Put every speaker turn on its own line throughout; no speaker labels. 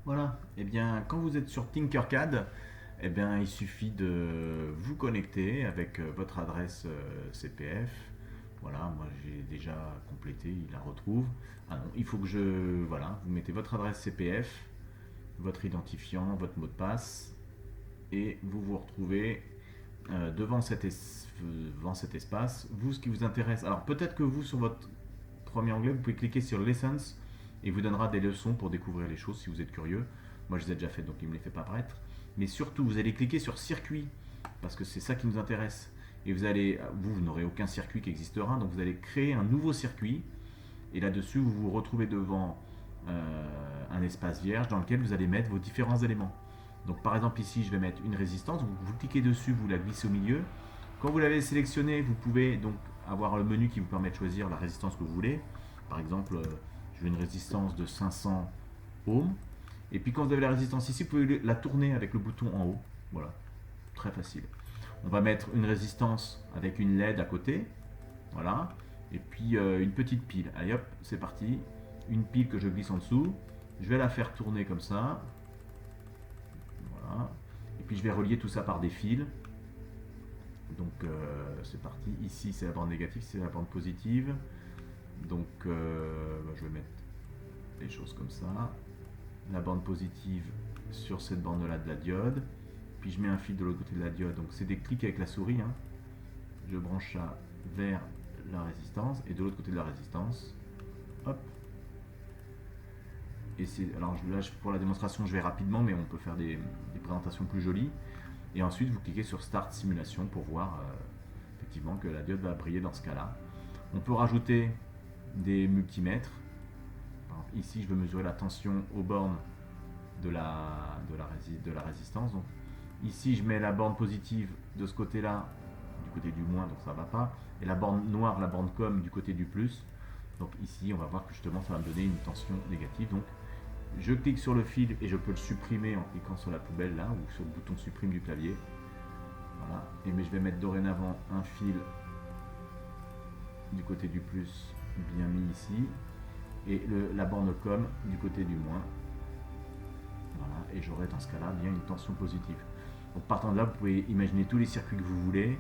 Voilà. Eh bien, quand vous êtes sur Tinkercad, eh bien, il suffit de vous connecter avec votre adresse CPF. Voilà, moi j'ai déjà complété, il la retrouve. Ah non, il faut que voilà, vous mettez votre adresse CPF, votre identifiant, votre mot de passe, et vous vous retrouvez devant cet espace. Vous, ce qui vous intéresse. Alors peut-être que vous, sur votre premier onglet, vous pouvez cliquer sur Lessons et il vous donnera des leçons pour découvrir les choses si vous êtes curieux. Moi, je les ai déjà faites, donc il ne me les fait pas apparaître. Mais surtout, vous allez cliquer sur Circuit, parce que c'est ça qui nous intéresse. Et vous n'aurez aucun circuit qui existera, donc vous allez créer un nouveau circuit. Et là-dessus, vous vous retrouvez devant un espace vierge dans lequel vous allez mettre vos différents éléments. Donc par exemple ici, je vais mettre une résistance. Vous cliquez dessus, vous la glissez au milieu. Quand vous l'avez sélectionné, vous pouvez donc avoir le menu qui vous permet de choisir la résistance que vous voulez. Par exemple, je veux une résistance de 500 ohms. Et puis quand vous avez la résistance ici, vous pouvez la tourner avec le bouton en haut. Voilà, très facile. On va mettre une résistance avec une LED à côté. Voilà. Et puis une petite pile. Allez hop, c'est parti. Une pile que je glisse en dessous. Je vais la faire tourner comme ça. Voilà. Et puis je vais relier tout ça par des fils. Donc c'est parti. Ici c'est la bande négative, c'est la bande positive. Donc je vais mettre les choses comme ça. La bande positive sur cette bande là de la diode. Puis je mets un fil de l'autre côté de la diode. Donc c'est des clics avec la souris. Hein. Je branche ça vers la résistance et de l'autre côté de la résistance. Hop. Et alors là pour la démonstration je vais rapidement, mais on peut faire des présentations plus jolies. Et ensuite vous cliquez sur Start Simulation pour voir effectivement que la diode va briller dans ce cas-là. On peut rajouter des multimètres. Ici je veux mesurer la tension aux bornes de la résistance. Donc, ici je mets la borne positive de ce côté-là, du côté du moins, donc ça ne va pas. Et la borne noire, la borne com du côté du plus. Donc ici on va voir que justement ça va me donner une tension négative. Donc je clique sur le fil et je peux le supprimer en cliquant sur la poubelle là ou sur le bouton supprime du clavier. Voilà. Et mais je vais mettre dorénavant un fil du côté du plus bien mis ici et la borne com du côté du moins. Voilà. Et j'aurai dans ce cas-là bien une tension positive. Donc partant de là, vous pouvez imaginer tous les circuits que vous voulez.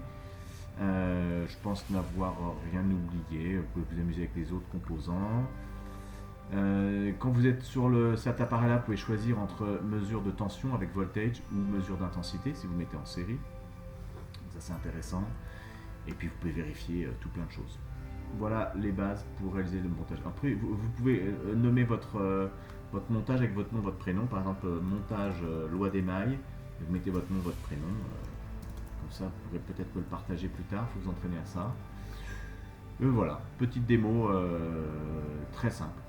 Je pense n'avoir rien oublié. Vous pouvez vous amuser avec les autres composants. Quand vous êtes sur cet appareil-là, vous pouvez choisir entre mesure de tension avec voltage ou mesure d'intensité si vous mettez en série. Ça c'est intéressant. Et puis vous pouvez vérifier tout plein de choses. Voilà les bases pour réaliser le montage. Après, vous pouvez nommer votre montage avec votre nom, votre prénom. Par exemple, montage loi d'émail. Vous mettez votre nom, votre prénom. Comme ça, vous pourrez peut-être le partager plus tard. Il faut vous entraîner à ça. Voilà, petite démo très simple.